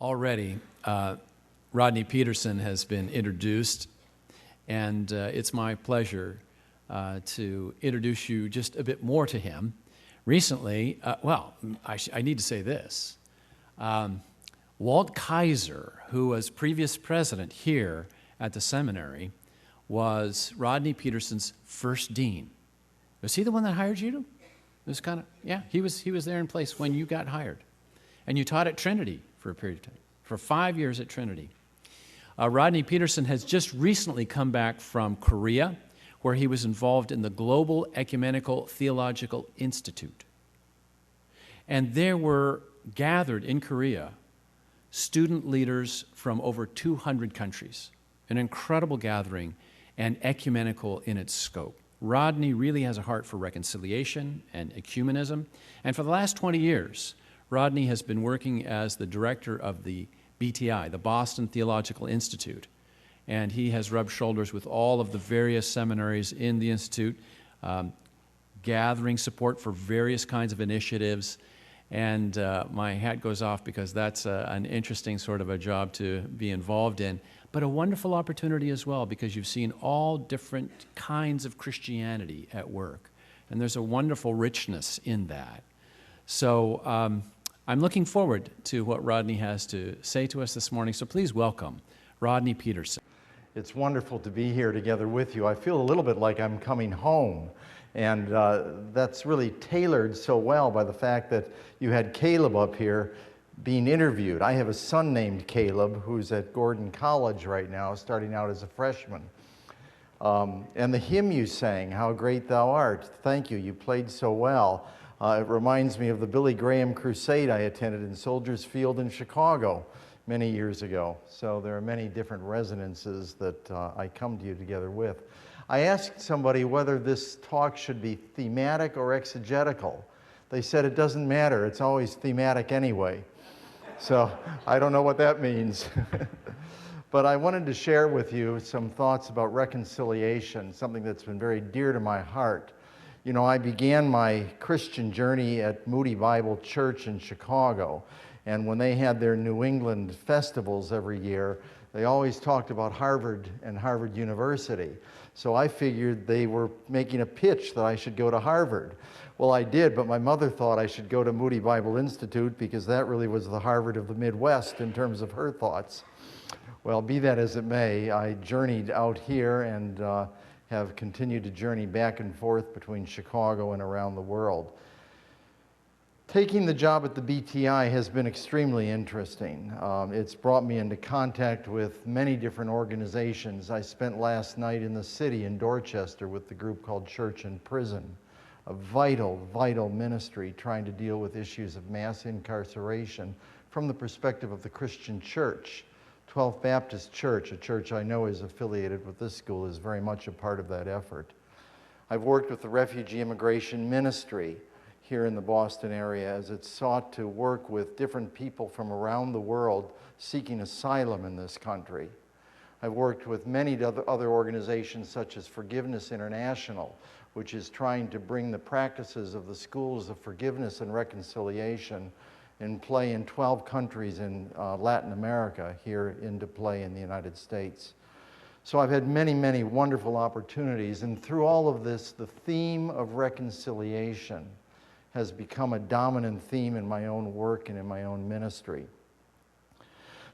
Already, Rodney Peterson has been introduced, and it's my pleasure to introduce you just a bit more to him. Recently, I need to say this. Walt Kaiser, who was previous president here at the seminary, was Rodney Peterson's first dean. Was he the one that hired you? It was kind of, yeah, he was there in place when you got hired. And you taught at Trinity for a period of time, for 5 years at Trinity. Rodney Peterson has just recently come back from Korea, where he was involved in the Global Ecumenical Theological Institute. And there were gathered in Korea student leaders from over 200 countries, an incredible gathering and ecumenical in its scope. Rodney really has a heart for reconciliation and ecumenism, and for the last 20 years, Rodney has been working as the director of the BTI, the Boston Theological Institute, and he has rubbed shoulders with all of the various seminaries in the Institute, gathering support for various kinds of initiatives, and my hat goes off because that's an interesting sort of a job to be involved in, but a wonderful opportunity as well because you've seen all different kinds of Christianity at work, and there's a wonderful richness in that. So I'm looking forward to what Rodney has to say to us this morning, so please welcome Rodney Peterson. It's wonderful to be here together with you. I feel a little bit like I'm coming home, and that's really tailored so well by the fact that you had Caleb up here being interviewed. I have a son named Caleb who's at Gordon College right now, starting out as a freshman. And the hymn you sang, How Great Thou Art, thank you, you played so well. It reminds me of the Billy Graham crusade I attended in Soldiers Field in Chicago many years ago. So there are many different resonances that I come to you together with. I asked somebody whether this talk should be thematic or exegetical. They said it doesn't matter, it's always thematic anyway. So I don't know what that means. But I wanted to share with you some thoughts about reconciliation, something that's been very dear to my heart. You know, I began my Christian journey at Moody Bible Church in Chicago, and when they had their New England festivals every year, they always talked about Harvard and Harvard University. So I figured they were making a pitch that I should go to Harvard. Well, I did, but my mother thought I should go to Moody Bible Institute because that really was the Harvard of the Midwest in terms of her thoughts. Well, be that as it may, I journeyed out here and have continued to journey back and forth between Chicago and around the world. Taking the job at the BTI has been extremely interesting. It's brought me into contact with many different organizations. I spent last night in the city in Dorchester with the group called Church in Prison, a vital, vital ministry trying to deal with issues of mass incarceration from the perspective of the Christian church. 12th Baptist Church, a church I know is affiliated with this school, is very much a part of that effort. I've worked with the Refugee Immigration Ministry here in the Boston area as it sought to work with different people from around the world seeking asylum in this country. I've worked with many other organizations such as Forgiveness International, which is trying to bring the practices of the schools of forgiveness and reconciliation in play in 12 countries in Latin America here into play in the United States. So I've had many, many wonderful opportunities, and through all of this, the theme of reconciliation has become a dominant theme in my own work and in my own ministry.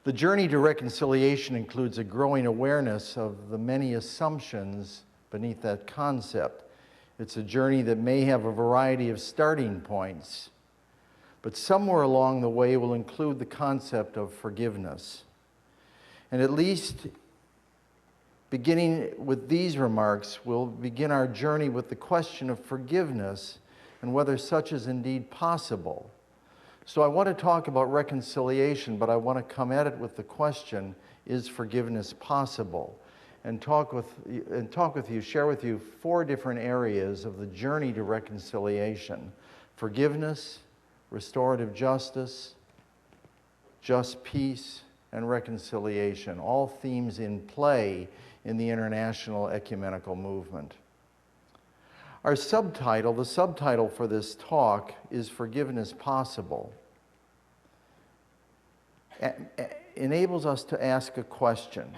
The journey to reconciliation includes a growing awareness of the many assumptions beneath that concept. It's a journey that may have a variety of starting points, but somewhere along the way will include the concept of forgiveness. And at least beginning with these remarks, we'll begin our journey with the question of forgiveness and whether such is indeed possible. So I want to talk about reconciliation, but I want to come at it with the question, is forgiveness possible? And share with you 4 different areas of the journey to reconciliation: forgiveness, restorative justice, just peace, and reconciliation, all themes in play in the international ecumenical movement. Our subtitle, the subtitle for this talk, is Forgiveness Possible. enables us to ask a question.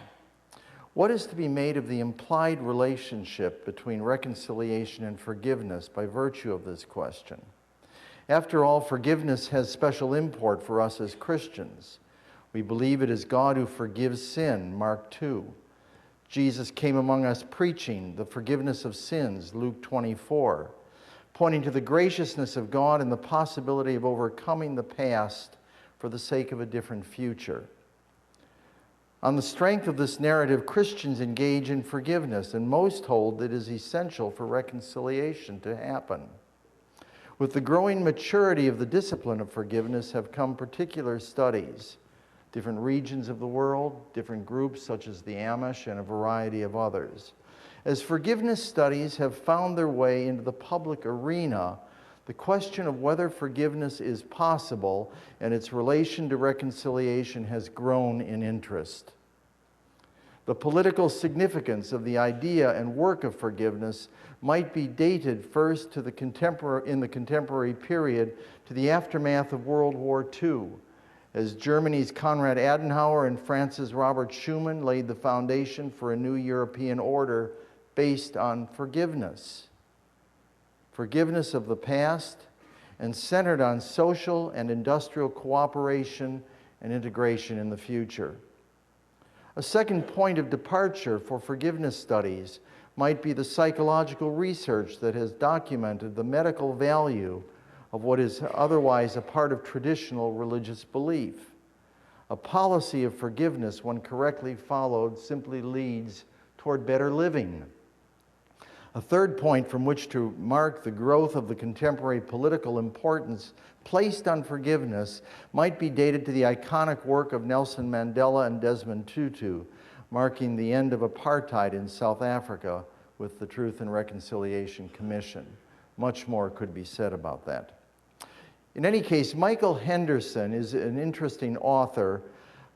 What is to be made of the implied relationship between reconciliation and forgiveness by virtue of this question? After all, forgiveness has special import for us as Christians. We believe it is God who forgives sin, Mark 2. Jesus came among us preaching the forgiveness of sins, Luke 24, pointing to the graciousness of God and the possibility of overcoming the past for the sake of a different future. On the strength of this narrative, Christians engage in forgiveness, and most hold that it is essential for reconciliation to happen. With the growing maturity of the discipline of forgiveness have come particular studies, different regions of the world, different groups such as the Amish and a variety of others. As forgiveness studies have found their way into the public arena, the question of whether forgiveness is possible and its relation to reconciliation has grown in interest. The political significance of the idea and work of forgiveness might be dated first to in the contemporary period to the aftermath of World War II, as Germany's Konrad Adenauer and France's Robert Schuman laid the foundation for a new European order based on forgiveness. Forgiveness of the past and centered on social and industrial cooperation and integration in the future. A second point of departure for forgiveness studies might be the psychological research that has documented the medical value of what is otherwise a part of traditional religious belief. A policy of forgiveness, when correctly followed, simply leads toward better living. A third point from which to mark the growth of the contemporary political importance placed on forgiveness might be dated to the iconic work of Nelson Mandela and Desmond Tutu, marking the end of apartheid in South Africa with the Truth and Reconciliation Commission. Much more could be said about that. In any case, Michael Henderson is an interesting author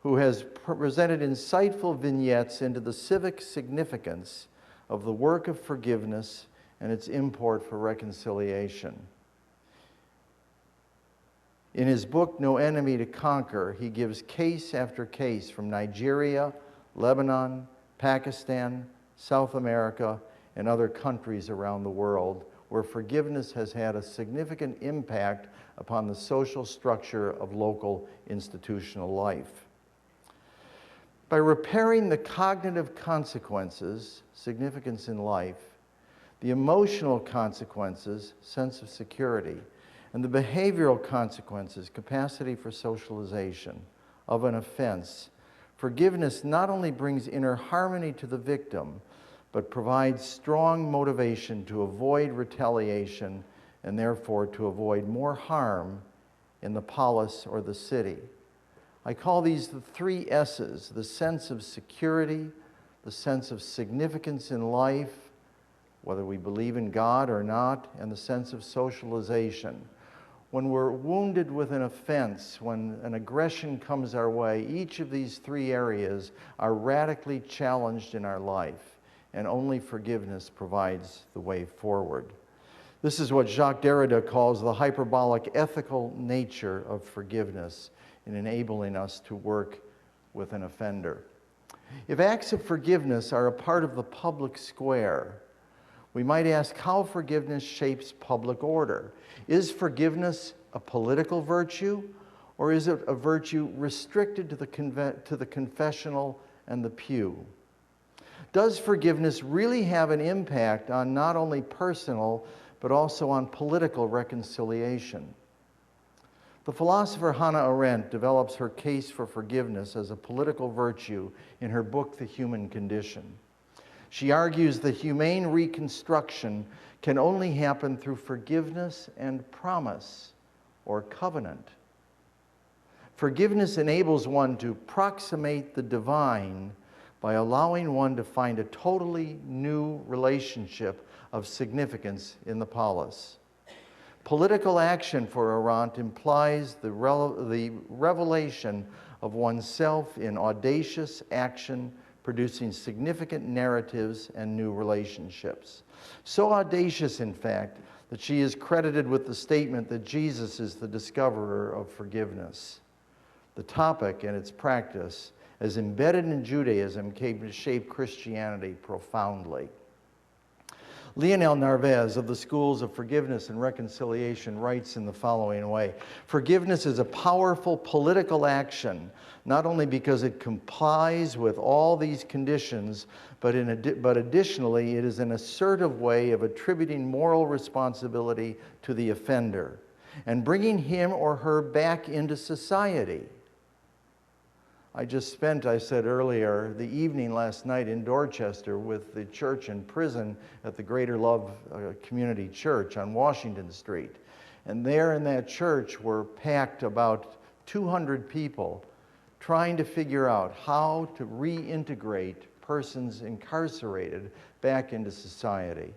who has presented insightful vignettes into the civic significance of the work of forgiveness and its import for reconciliation. In his book, No Enemy to Conquer, he gives case after case from Nigeria, Lebanon, Pakistan, South America, and other countries around the world where forgiveness has had a significant impact upon the social structure of local institutional life. By repairing the cognitive consequences, significance in life, the emotional consequences, sense of security, and the behavioral consequences, capacity for socialization, of an offense, forgiveness not only brings inner harmony to the victim, but provides strong motivation to avoid retaliation and therefore to avoid more harm in the polis or the city. I call these the 3 S's: the sense of security, the sense of significance in life, whether we believe in God or not, and the sense of socialization. When we're wounded with an offense, when an aggression comes our way, each of these 3 areas are radically challenged in our life, and only forgiveness provides the way forward. This is what Jacques Derrida calls the hyperbolic ethical nature of forgiveness in enabling us to work with an offender. If acts of forgiveness are a part of the public square, we might ask how forgiveness shapes public order. Is forgiveness a political virtue, or is it a virtue restricted to the confessional and the pew? Does forgiveness really have an impact on not only personal, but also on political reconciliation? The philosopher Hannah Arendt develops her case for forgiveness as a political virtue in her book, The Human Condition. She argues that humane reconstruction can only happen through forgiveness and promise, or covenant. Forgiveness enables one to proximate the divine by allowing one to find a totally new relationship of significance in the polis. Political action for Arendt implies the revelation of oneself in audacious action, producing significant narratives and new relationships. So audacious, in fact, that she is credited with the statement that Jesus is the discoverer of forgiveness. the topic and its practice, as embedded in Judaism, came to shape Christianity profoundly. Leonel Narvaez of the Schools of Forgiveness and Reconciliation writes in the following way: forgiveness is a powerful political action, not only because it complies with all these conditions, but additionally it is an assertive way of attributing moral responsibility to the offender and bringing him or her back into society. I just spent, I said earlier, the evening last night in Dorchester with the church and prison at the Greater Love Community Church on Washington Street. And there in that church were packed about 200 people trying to figure out how to reintegrate persons incarcerated back into society.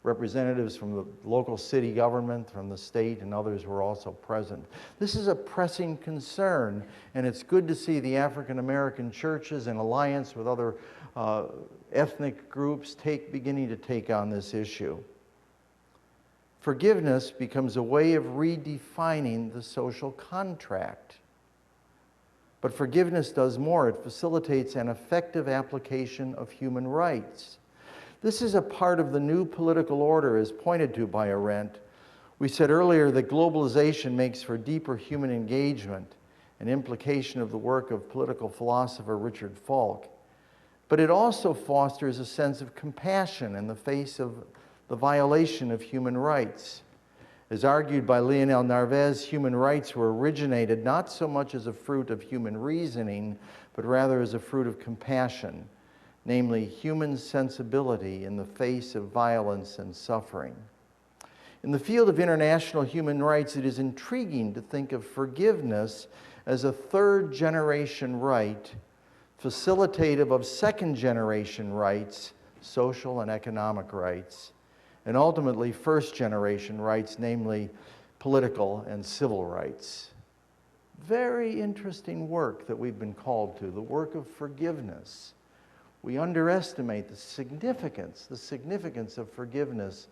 Representatives from the local city government, from the state, and others were also present. This is a pressing concern, and it's good to see the African American churches in alliance with other ethnic groups beginning to take on this issue. Forgiveness becomes a way of redefining the social contract. But forgiveness does more. It facilitates an effective application of human rights. This is a part of the new political order as pointed to by Arendt. We said earlier that globalization makes for deeper human engagement, an implication of the work of political philosopher Richard Falk. But it also fosters a sense of compassion in the face of the violation of human rights. As argued by Leonel Narvaez, human rights were originated not so much as a fruit of human reasoning, but rather as a fruit of compassion, namely human sensibility in the face of violence and suffering. In the field of international human rights, it is intriguing to think of forgiveness as a third-generation right, facilitative of second-generation rights, social and economic rights, and ultimately first-generation rights, namely political and civil rights. Very interesting work that we've been called to, the work of forgiveness. We underestimate the significance of forgiveness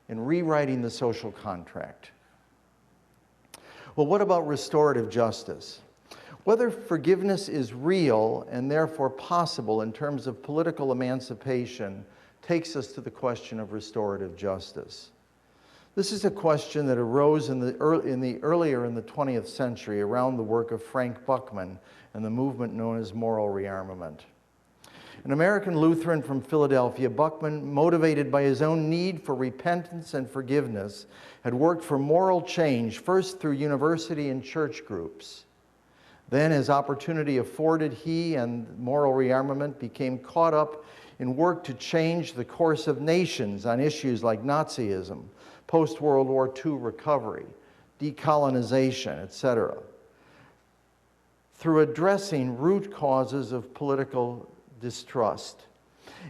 in rewriting the social contract. Well, what about restorative justice? Whether forgiveness is real and therefore possible in terms of political emancipation takes us to the question of restorative justice. This is a question that arose earlier in the 20th century around the work of Frank Buchman and the movement known as moral rearmament. An American Lutheran from Philadelphia, Buchman, motivated by his own need for repentance and forgiveness, had worked for moral change, first through university and church groups. Then, as opportunity afforded, he and moral rearmament became caught up in work to change the course of nations on issues like Nazism, post-World War II recovery, decolonization, etc., through addressing root causes of political distrust.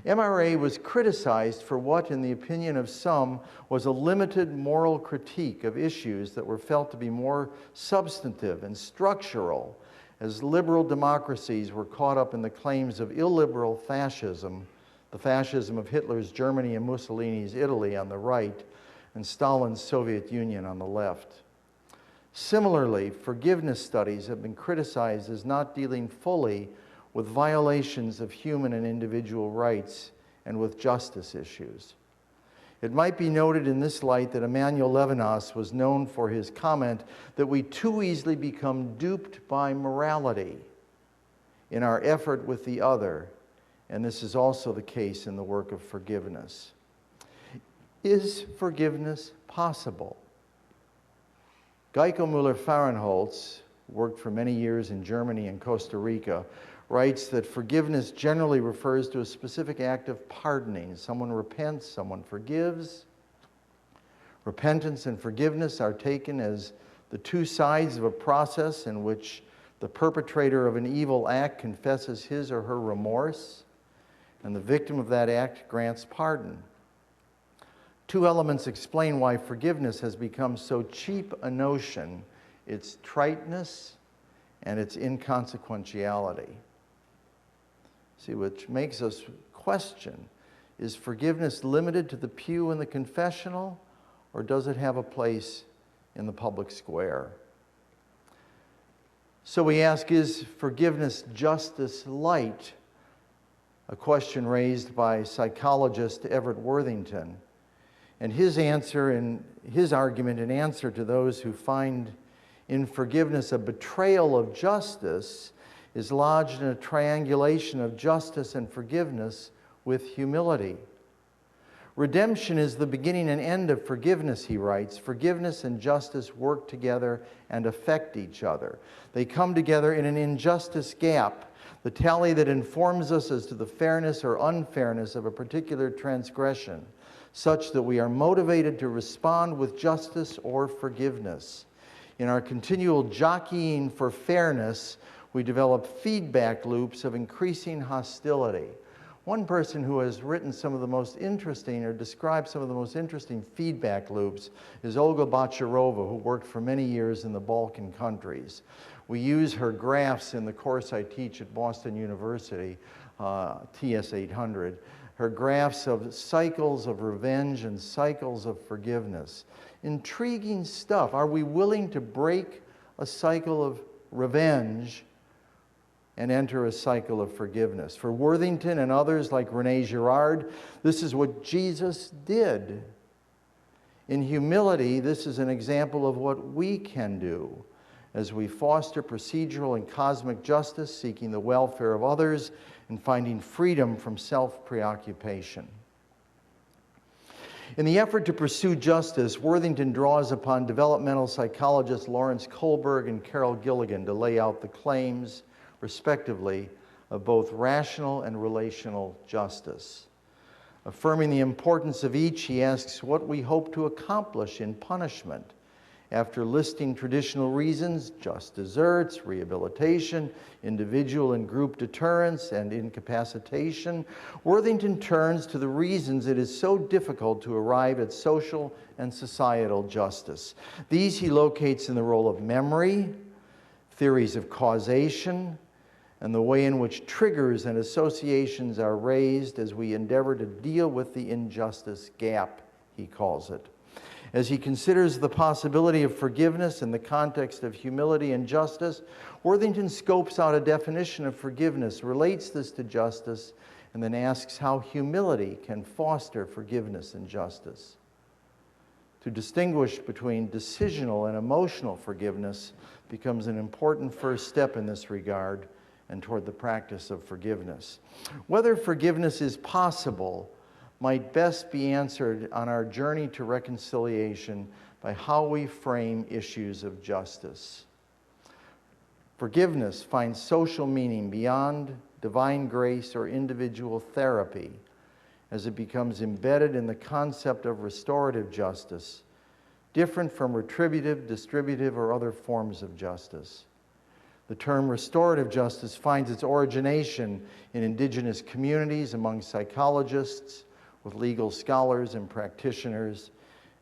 MRA was criticized for what, in the opinion of some, was a limited moral critique of issues that were felt to be more substantive and structural, as liberal democracies were caught up in the claims of illiberal fascism, the fascism of Hitler's Germany and Mussolini's Italy on the right, and Stalin's Soviet Union on the left. Similarly, forgiveness studies have been criticized as not dealing fully with violations of human and individual rights and with justice issues. It might be noted in this light that Emmanuel Levinas was known for his comment that we too easily become duped by morality in our effort with the other, and this is also the case in the work of forgiveness. Is forgiveness possible? Geico Müller-Fahrenholz, who worked for many years in Germany and Costa Rica, writes that forgiveness generally refers to a specific act of pardoning. Someone repents, someone forgives. Repentance and forgiveness are taken as the two sides of a process in which the perpetrator of an evil act confesses his or her remorse, and the victim of that act grants pardon. Two elements explain why forgiveness has become so cheap a notion: its triteness and its inconsequentiality. See, which makes us question, is forgiveness limited to the pew and the confessional, or does it have a place in the public square? So we ask, is forgiveness justice light? A question raised by psychologist Everett Worthington. And his argument in answer to those who find in forgiveness a betrayal of justice is lodged in a triangulation of justice and forgiveness with humility. Redemption is the beginning and end of forgiveness, he writes. Forgiveness and justice work together and affect each other. They come together in an injustice gap, the tally that informs us as to the fairness or unfairness of a particular transgression, such that we are motivated to respond with justice or forgiveness. In our continual jockeying for fairness, we develop feedback loops of increasing hostility. One person who has written some of the most interesting, or described some of the most interesting feedback loops, is Olga Bacharova, who worked for many years in the Balkan countries. We use her graphs in the course I teach at Boston University, TS 800, her graphs of cycles of revenge and cycles of forgiveness. Intriguing stuff. Are we willing to break a cycle of revenge and enter a cycle of forgiveness? For Worthington and others like Rene Girard, this is what Jesus did. In humility, this is an example of what we can do as we foster procedural and cosmic justice, seeking the welfare of others and finding freedom from self-preoccupation. In the effort to pursue justice, Worthington draws upon developmental psychologists Lawrence Kohlberg and Carol Gilligan to lay out the claims, respectively, of both rational and relational justice. Affirming the importance of each, he asks what we hope to accomplish in punishment. After listing traditional reasons, just deserts, rehabilitation, individual and group deterrence, and incapacitation, Worthington turns to the reasons it is so difficult to arrive at social and societal justice. These he locates in the role of memory, theories of causation, and the way in which triggers and associations are raised as we endeavor to deal with the injustice gap, he calls it. As he considers the possibility of forgiveness in the context of humility and justice, Worthington scopes out a definition of forgiveness, relates this to justice, and then asks how humility can foster forgiveness and justice. To distinguish between decisional and emotional forgiveness becomes an important first step in this regard and toward the practice of forgiveness. Whether forgiveness is possible might best be answered on our journey to reconciliation by how we frame issues of justice. Forgiveness finds social meaning beyond divine grace or individual therapy as it becomes embedded in the concept of restorative justice, different from retributive, distributive, or other forms of justice. The term restorative justice finds its origination in indigenous communities, among psychologists, with legal scholars and practitioners,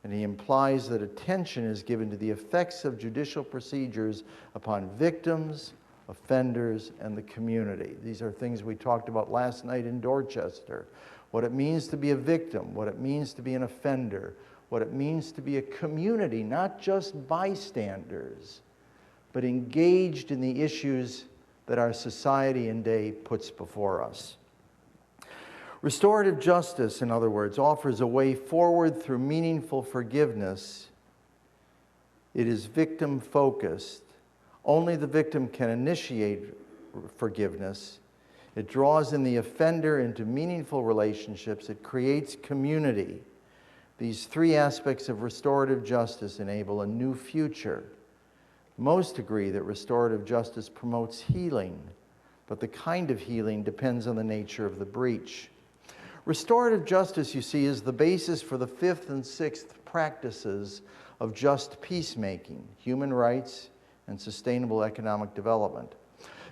and he implies that attention is given to the effects of judicial procedures upon victims, offenders, and the community. These are things we talked about last night in Dorchester. What it means to be a victim, what it means to be an offender, what it means to be a community, not just bystanders, but engaged in the issues that our society and day puts before us. Restorative justice, in other words, offers a way forward through meaningful forgiveness. It is victim-focused. Only the victim can initiate forgiveness. It draws in the offender into meaningful relationships. It creates community. These three aspects of restorative justice enable a new future. Most agree that restorative justice promotes healing, but the kind of healing depends on the nature of the breach. Restorative justice, you see, is the basis for the fifth and sixth practices of just peacemaking, human rights, and sustainable economic development.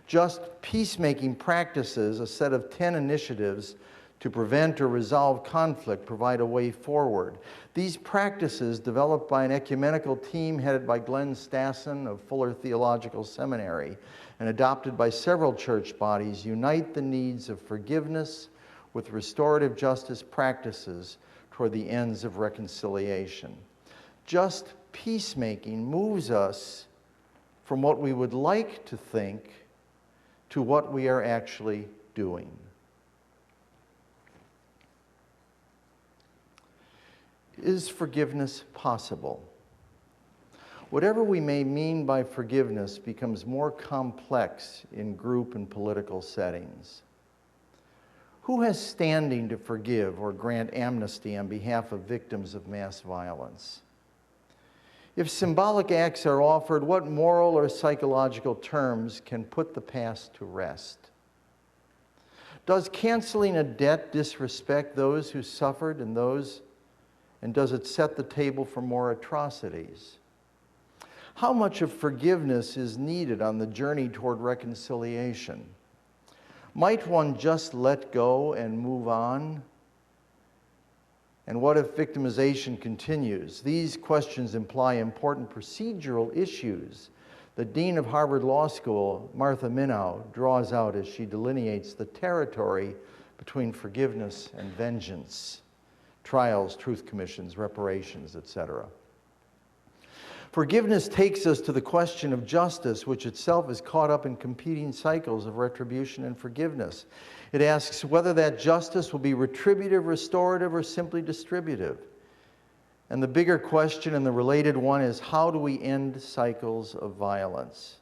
Just peacemaking practices, a set of 10 initiatives to prevent or resolve conflict, provide a way forward. These practices, developed by an ecumenical team headed by Glenn Stassen of Fuller Theological Seminary and adopted by several church bodies, unite the needs of forgiveness with restorative justice practices toward the ends of reconciliation. Just peacemaking moves us from what we would like to think to what we are actually doing. Is forgiveness possible? Whatever we may mean by forgiveness becomes more complex in group and political settings. Who has standing to forgive or grant amnesty on behalf of victims of mass violence? If symbolic acts are offered, what moral or psychological terms can put the past to rest? Does canceling a debt disrespect those who suffered and does it set the table for more atrocities? How much of forgiveness is needed on the journey toward reconciliation? Might one just let go and move on? And what if victimization continues? These questions imply important procedural issues that Dean of Harvard Law School, Martha Minow, draws out as she delineates the territory between forgiveness and vengeance, trials, truth commissions, reparations, etc. Forgiveness takes us to the question of justice, which itself is caught up in competing cycles of retribution and forgiveness. It asks whether that justice will be retributive, restorative, or simply distributive. And the bigger question and the related one is, how do we end cycles of violence?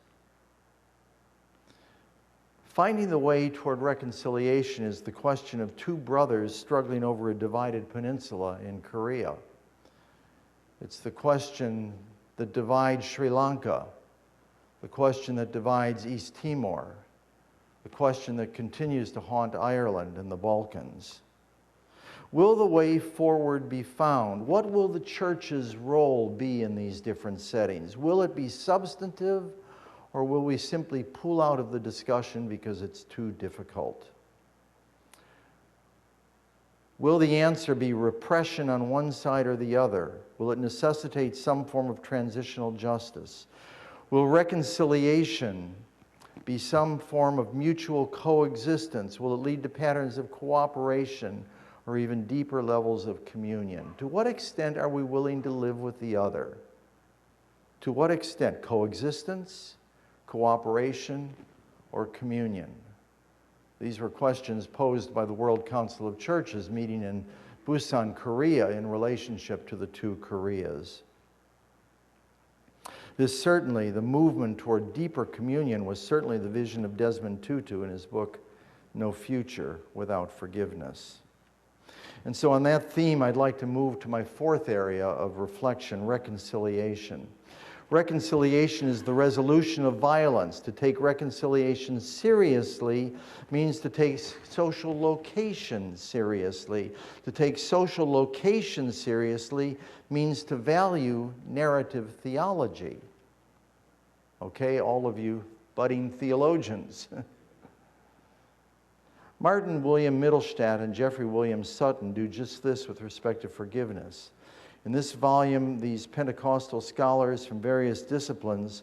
Finding the way toward reconciliation is the question of two brothers struggling over a divided peninsula in Korea. It's the question that divides Sri Lanka, the question that divides East Timor, the question that continues to haunt Ireland and the Balkans. Will the way forward be found? What will the church's role be in these different settings? Will it be substantive, or will we simply pull out of the discussion because it's too difficult? Will the answer be repression on one side or the other? Will it necessitate some form of transitional justice? Will reconciliation be some form of mutual coexistence? Will it lead to patterns of cooperation or even deeper levels of communion? To what extent are we willing to live with the other? To what extent? Coexistence, cooperation, or communion? These were questions posed by the World Council of Churches meeting in Busan, Korea, in relationship to the two Koreas. The movement toward deeper communion was certainly the vision of Desmond Tutu in his book, No Future Without Forgiveness. And so on that theme, I'd like to move to my fourth area of reflection, reconciliation. Reconciliation is the resolution of violence. To take reconciliation seriously means to take social location seriously. To take social location seriously means to value narrative theology. Okay, all of you budding theologians. Martin William Mittelstadt and Jeffrey William Sutton do just this with respect to forgiveness. In this volume, these Pentecostal scholars from various disciplines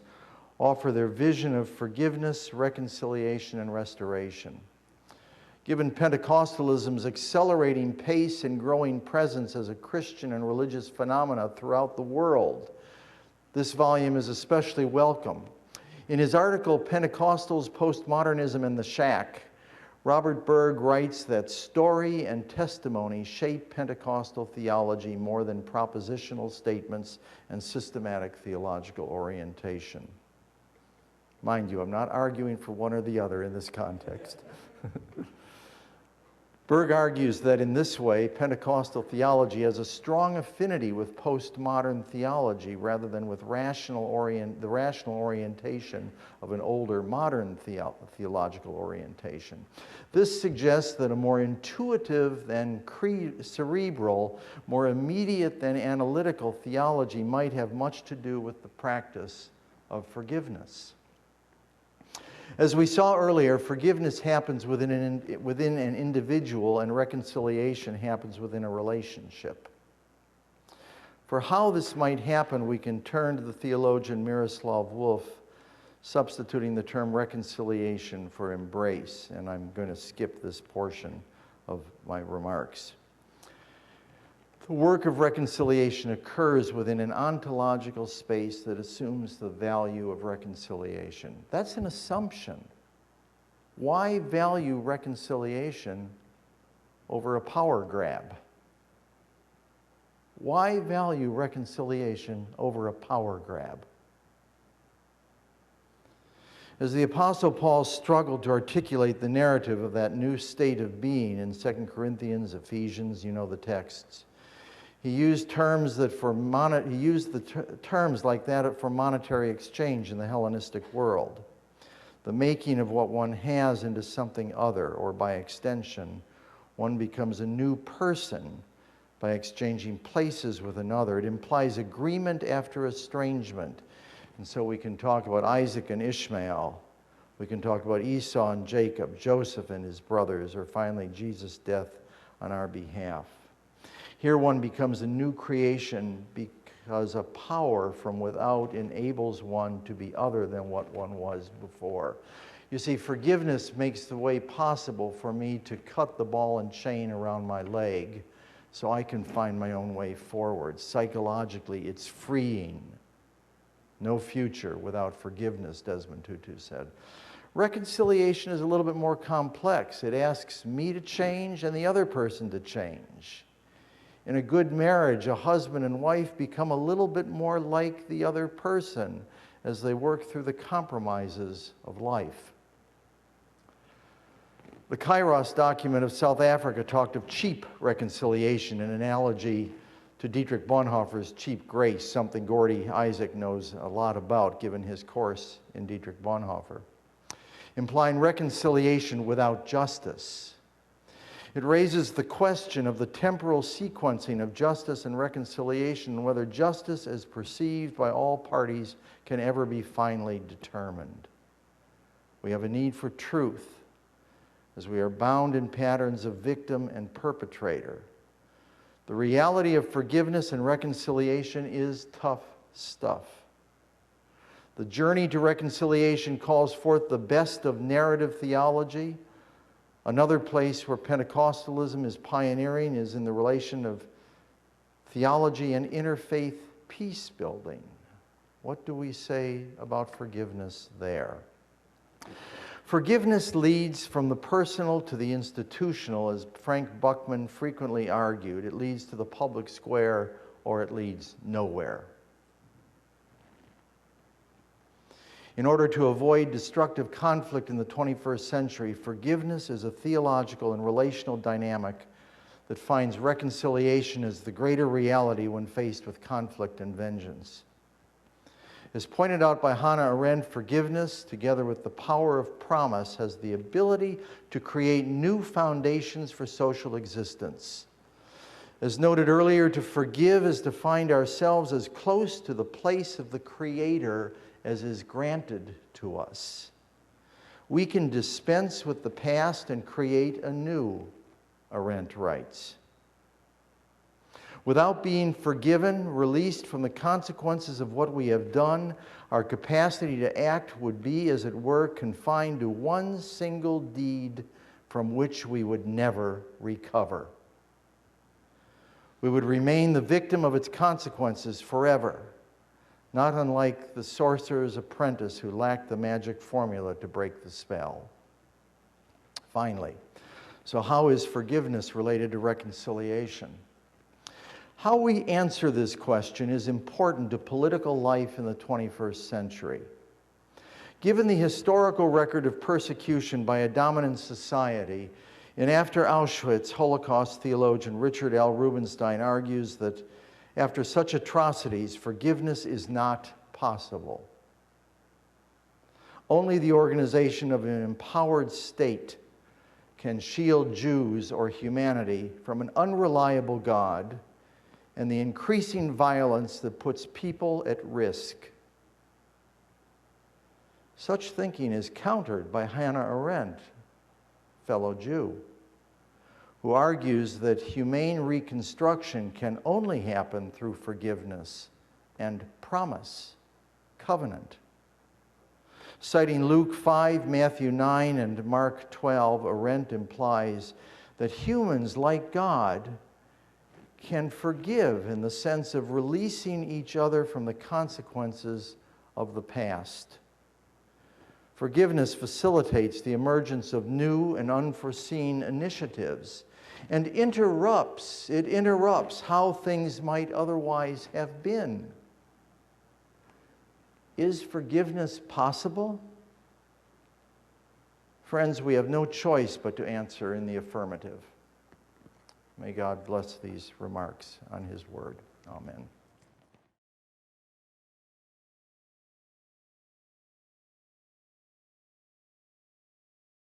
offer their vision of forgiveness, reconciliation, and restoration. Given Pentecostalism's accelerating pace and growing presence as a Christian and religious phenomena throughout the world, this volume is especially welcome. In his article, Pentecostals, Postmodernism, and the Shack, Robert Berg writes that story and testimony shape Pentecostal theology more than propositional statements and systematic theological orientation. Mind you, I'm not arguing for one or the other in this context. Berg argues that in this way, Pentecostal theology has a strong affinity with postmodern theology rather than with the rational orientation of an older modern theological orientation. This suggests that a more intuitive than cerebral, more immediate than analytical theology might have much to do with the practice of forgiveness. As we saw earlier, forgiveness happens within an individual, and reconciliation happens within a relationship. For how this might happen, we can turn to the theologian Miroslav Volf, substituting the term reconciliation for embrace, and I'm going to skip this portion of my remarks. The work of reconciliation occurs within an ontological space that assumes the value of reconciliation. That's an assumption. Why value reconciliation over a power grab? Why value reconciliation over a power grab? As the Apostle Paul struggled to articulate the narrative of that new state of being in 2 Corinthians, Ephesians, you know the texts, he used terms like that for monetary exchange in the Hellenistic world. The making of what one has into something other, or by extension, one becomes a new person by exchanging places with another. It implies agreement after estrangement. And so we can talk about Isaac and Ishmael. We can talk about Esau and Jacob, Joseph and his brothers, or finally Jesus' death on our behalf. Here one becomes a new creation because a power from without enables one to be other than what one was before. You see, forgiveness makes the way possible for me to cut the ball and chain around my leg so I can find my own way forward. Psychologically, it's freeing. No future without forgiveness, Desmond Tutu said. Reconciliation is a little bit more complex. It asks me to change and the other person to change. In a good marriage, a husband and wife become a little bit more like the other person as they work through the compromises of life. The Kairos document of South Africa talked of cheap reconciliation, an analogy to Dietrich Bonhoeffer's cheap grace, something Gordy Isaac knows a lot about given his course in Dietrich Bonhoeffer, implying reconciliation without justice. It raises the question of the temporal sequencing of justice and reconciliation and whether justice as perceived by all parties can ever be finally determined. We have a need for truth as we are bound in patterns of victim and perpetrator. The reality of forgiveness and reconciliation is tough stuff. The journey to reconciliation calls forth the best of narrative theology. Another place where Pentecostalism is pioneering is in the relation of theology and interfaith peace building. What do we say about forgiveness there? Forgiveness leads from the personal to the institutional, as Frank Buckman frequently argued. It leads to the public square, or it leads nowhere. In order to avoid destructive conflict in the 21st century, forgiveness is a theological and relational dynamic that finds reconciliation as the greater reality when faced with conflict and vengeance. As pointed out by Hannah Arendt, forgiveness, together with the power of promise, has the ability to create new foundations for social existence. As noted earlier, to forgive is to find ourselves as close to the place of the Creator as is granted to us. We can dispense with the past and create anew, Arendt writes. Without being forgiven, released from the consequences of what we have done, our capacity to act would be, as it were, confined to one single deed from which we would never recover. We would remain the victim of its consequences forever, not unlike the sorcerer's apprentice who lacked the magic formula to break the spell. Finally, so how is forgiveness related to reconciliation? How we answer this question is important to political life in the 21st century. Given the historical record of persecution by a dominant society, and after Auschwitz, Holocaust theologian Richard L. Rubenstein argues that after such atrocities, forgiveness is not possible. Only the organization of an empowered state can shield Jews or humanity from an unreliable God and the increasing violence that puts people at risk. Such thinking is countered by Hannah Arendt, fellow Jew, who argues that humane reconstruction can only happen through forgiveness and promise, covenant. Citing Luke 5, Matthew 9, and Mark 12, Arendt implies that humans, like God, can forgive in the sense of releasing each other from the consequences of the past. Forgiveness facilitates the emergence of new and unforeseen initiatives and interrupts how things might otherwise have been. Is forgiveness possible? Friends, we have no choice but to answer in the affirmative. May God bless these remarks on His word. Amen.